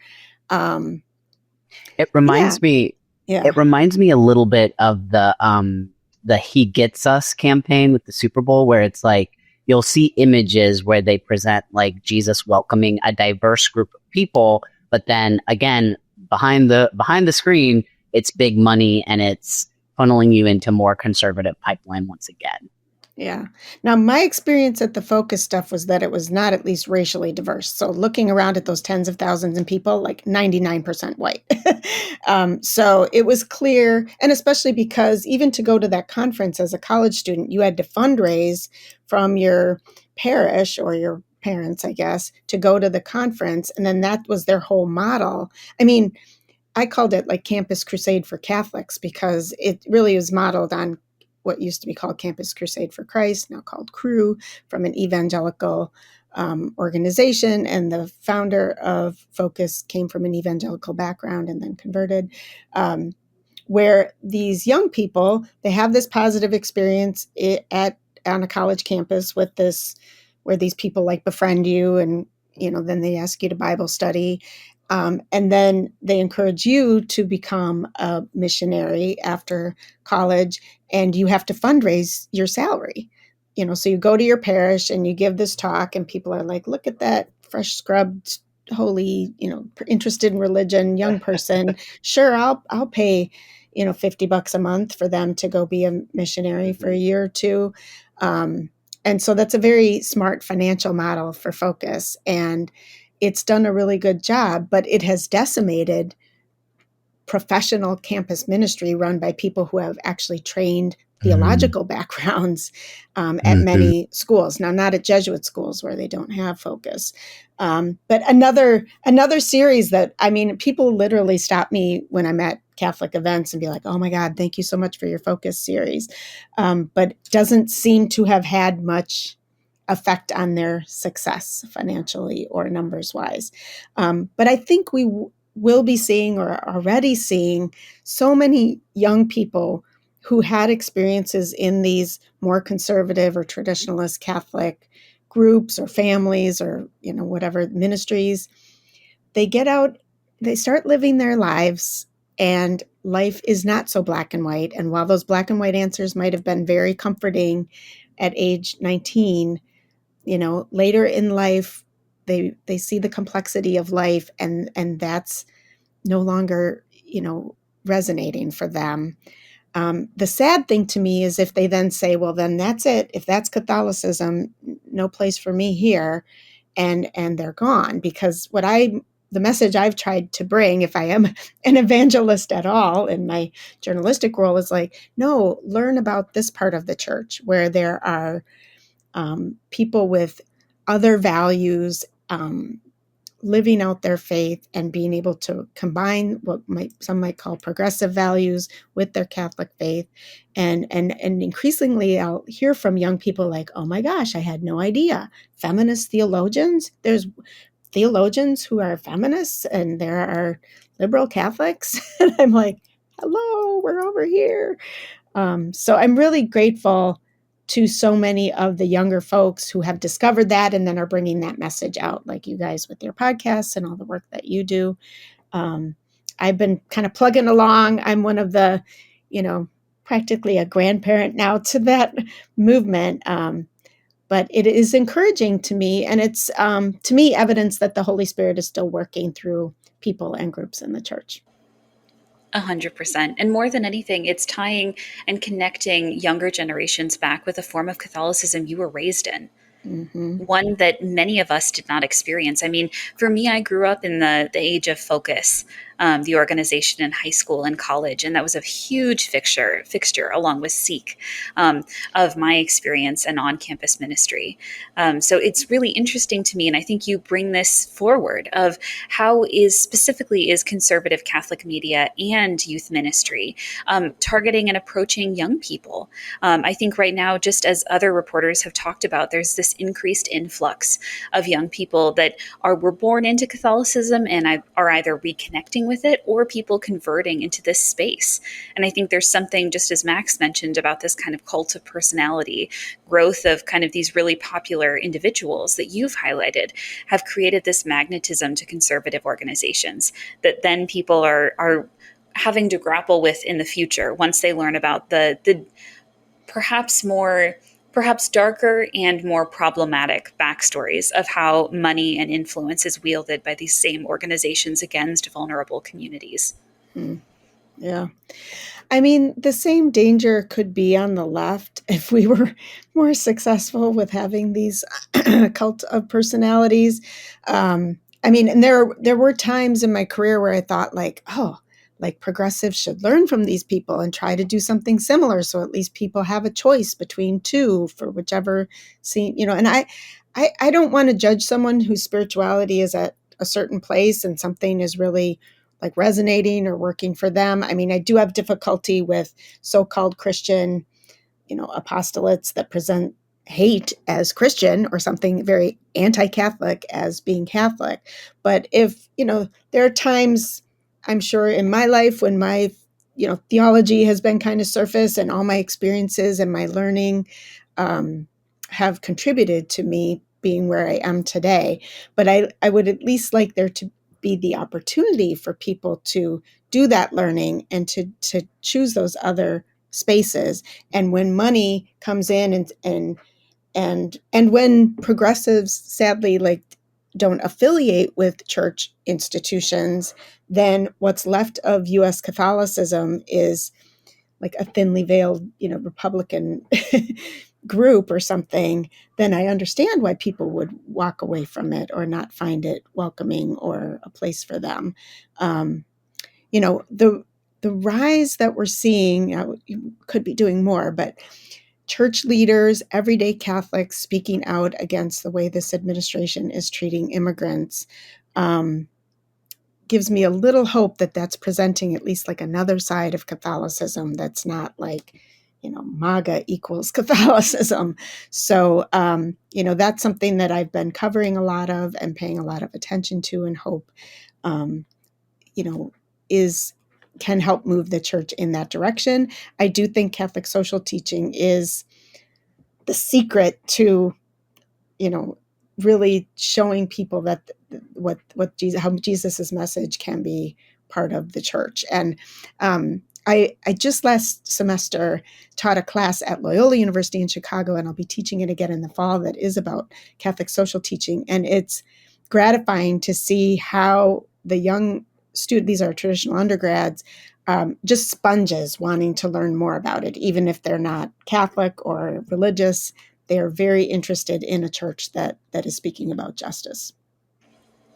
Speaker 1: It reminds me
Speaker 3: Yeah.
Speaker 1: a little bit of the He Gets Us campaign with the Super Bowl, where it's like you'll see images where they present like Jesus welcoming a diverse group of people, but then again, behind the screen, it's big money and it's funneling you into more conservative pipeline once again.
Speaker 3: Yeah. Now, my experience at the Focus stuff was that it was not at least racially diverse. So looking around at those tens of thousands of people, like 99% white. So it was clear, and especially because even to go to that conference as a college student, you had to fundraise from your parish or your parents, I guess, to go to the conference. And then that was their whole model. I mean, I called it like Campus Crusade for Catholics because it really is modeled on what used to be called Campus Crusade for Christ, now called Cru, from an evangelical organization. And the founder of Focus came from an evangelical background and then converted, where these young people, they have this positive experience on a college campus with this, where these people like befriend you, and then they ask you to Bible study. And then they encourage you to become a missionary after college, and you have to fundraise your salary. So you go to your parish and you give this talk, and people are like, look at that fresh scrubbed, holy, interested in religion young person. Sure, I'll pay, $50 a month for them to go be a missionary for a year or two. And so that's a very smart financial model for Focus. And it's done a really good job, but it has decimated professional campus ministry run by people who have actually trained theological backgrounds at many schools. Now, not at Jesuit schools where they don't have Focus. But another series that, people literally stop me when I'm at Catholic events and be like, oh my God, thank you so much for your Focus series. But doesn't seem to have had much effect on their success financially or numbers wise. But I think we will be seeing, or are already seeing, so many young people who had experiences in these more conservative or traditionalist Catholic groups or families or, whatever ministries. They get out, they start living their lives, and life is not so black and white. And while those black and white answers might have been very comforting at age 19, later in life, they see the complexity of life, and that's no longer, resonating for them. The sad thing to me is if they then say, well, then that's it. If that's Catholicism, no place for me here, and they're gone. Because the message I've tried to bring, if I am an evangelist at all in my journalistic role, is like, no, learn about this part of the church where there are people with other values, living out their faith and being able to combine what some might call progressive values with their Catholic faith. And increasingly I'll hear from young people like, oh my gosh, I had no idea. Feminist theologians, there's theologians who are feminists, and there are liberal Catholics. And I'm like, hello, we're over here. So I'm really grateful to so many of the younger folks who have discovered that and then are bringing that message out, like you guys with your podcasts and all the work that you do. I've been kind of plugging along. I'm one of the, practically a grandparent now to that movement. But it is encouraging to me. And it's, to me, evidence that the Holy Spirit is still working through people and groups in the church.
Speaker 2: 100%. And more than anything, it's tying and connecting younger generations back with a form of Catholicism you were raised in.
Speaker 3: Mm-hmm.
Speaker 2: one that many of us did not experience. I mean, for me, I grew up in the age of Focus, the organization in high school and college, and that was a huge fixture along with Seek of my experience and on-campus ministry. So it's really interesting to me, and I think you bring this forward of how is conservative Catholic media and youth ministry targeting and approaching young people. I think right now, just as other reporters have talked about, there's this increased influx of young people that were born into Catholicism and are either reconnecting with it or people converting into this space. And I think there's something, just as Max mentioned, about this kind of cult of personality, growth of kind of these really popular individuals that you've highlighted have created this magnetism to conservative organizations that then people are having to grapple with in the future once they learn about the perhaps darker and more problematic backstories of how money and influence is wielded by these same organizations against vulnerable communities.
Speaker 3: Mm. Yeah. I mean, the same danger could be on the left if we were more successful with having these cult of personalities. I mean, and there were times in my career where I thought like, oh, like progressives should learn from these people and try to do something similar, so at least people have a choice between two for whichever scene, you know. And I don't want to judge someone whose spirituality is at a certain place and something is really like resonating or working for them. I mean, I do have difficulty with so-called Christian, apostolates that present hate as Christian or something very anti-Catholic as being Catholic. But if, there are times I'm sure in my life when my, theology has been kind of surface and all my experiences and my learning have contributed to me being where I am today. But I would at least like there to be the opportunity for people to do that learning and to choose those other spaces. And when money comes in and when progressives sadly like don't affiliate with church institutions, then what's left of US Catholicism is like a thinly veiled, Republican group or something, then I understand why people would walk away from it or not find it welcoming or a place for them. The rise that we're seeing, could be doing more, but church leaders, everyday Catholics speaking out against the way this administration is treating immigrants, gives me a little hope that that's presenting at least like another side of Catholicism that's not like, MAGA equals Catholicism. So, that's something that I've been covering a lot of and paying a lot of attention to and hope, can help move the church in that direction. I do think Catholic social teaching is the secret to, really showing people that what Jesus, how Jesus's message can be part of the church. And I just last semester taught a class at Loyola University in Chicago, and I'll be teaching it again in the fall, that is about Catholic social teaching. And it's gratifying to see how the young student, these are traditional undergrads, just sponges wanting to learn more about it, even if they're not Catholic or religious. They are very interested in a church that is speaking about justice.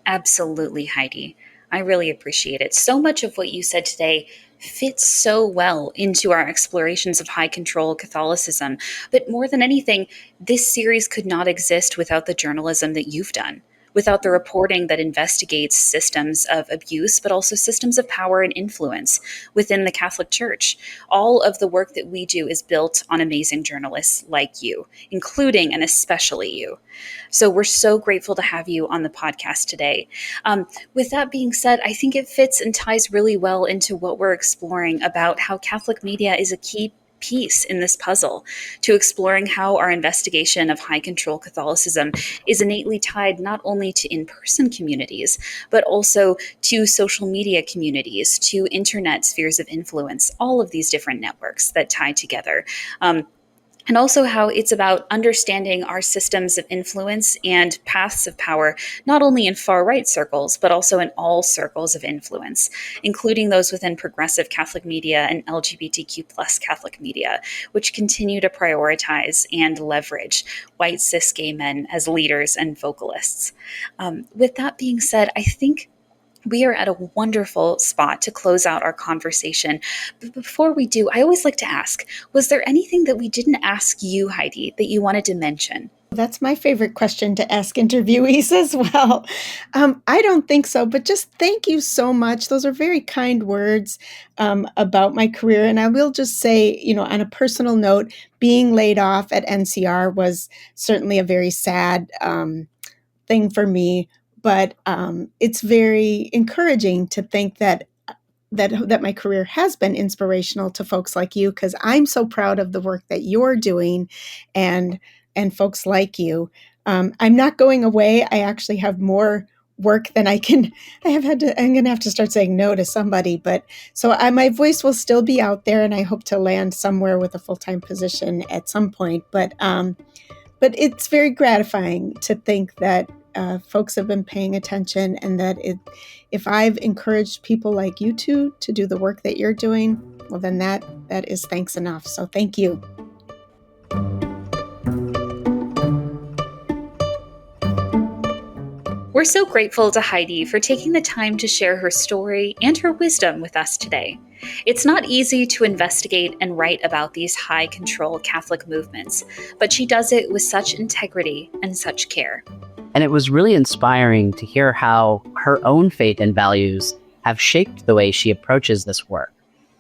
Speaker 2: Absolutely, Heidi. I really appreciate it. So much of what you said today fits so well into our explorations of high control Catholicism. But more than anything, this series could not exist without the journalism that you've done, without the reporting that investigates systems of abuse, but also systems of power and influence within the Catholic Church. All of the work that we do is built on amazing journalists like you, including and especially you. So we're so grateful to have you on the podcast today. With that being said, I think it fits and ties really well into what we're exploring about how Catholic media is a key piece in this puzzle to exploring how our investigation of high control Catholicism is innately tied not only to in-person communities, but also to social media communities, to internet spheres of influence, all of these different networks that tie together. and also how it's about understanding our systems of influence and paths of power, not only in far right circles, but also in all circles of influence, including those within progressive Catholic media and LGBTQ plus Catholic media, which continue to prioritize and leverage white cis gay men as leaders and vocalists. With that being said, I think we are at a wonderful spot to close out our conversation. But before we do, I always like to ask, was there anything that we didn't ask you, Heidi, that you wanted to mention?
Speaker 3: That's my favorite question to ask interviewees as well. I don't think so, but just thank you so much. Those are very kind words about my career. And I will just say, on a personal note, being laid off at NCR was certainly a very sad thing for me. But it's very encouraging to think that my career has been inspirational to folks like you, because I'm so proud of the work that you're doing, and folks like you. I'm not going away. I actually have more work than I'm going to have to start saying no to somebody. But so my voice will still be out there, and I hope to land somewhere with a full-time position at some point. But it's very gratifying to think that folks have been paying attention, and that if I've encouraged people like you two to do the work that you're doing, well, then that is thanks enough. So thank you.
Speaker 2: We're so grateful to Heidi for taking the time to share her story and her wisdom with us today. It's not easy to investigate and write about these high-control Catholic movements, but she does it with such integrity and such care.
Speaker 1: And it was really inspiring to hear how her own faith and values have shaped the way she approaches this work,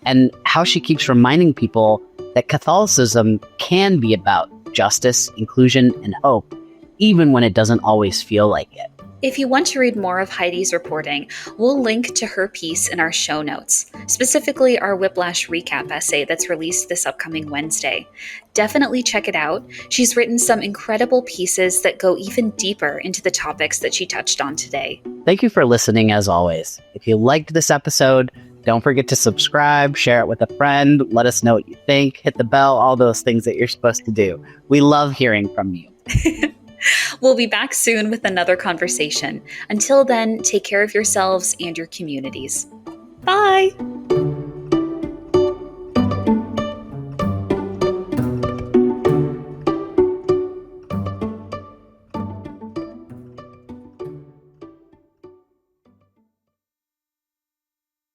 Speaker 1: and how she keeps reminding people that Catholicism can be about justice, inclusion, and hope, even when it doesn't always feel like it.
Speaker 2: If you want to read more of Heidi's reporting, we'll link to her piece in our show notes, specifically our Whiplash recap essay that's released this upcoming Wednesday. Definitely check it out. She's written some incredible pieces that go even deeper into the topics that she touched on today.
Speaker 1: Thank you for listening, as always. If you liked this episode, don't forget to subscribe, share it with a friend, let us know what you think, hit the bell, all those things that you're supposed to do. We love hearing from you.
Speaker 2: We'll be back soon with another conversation. Until then, take care of yourselves and your communities. Bye!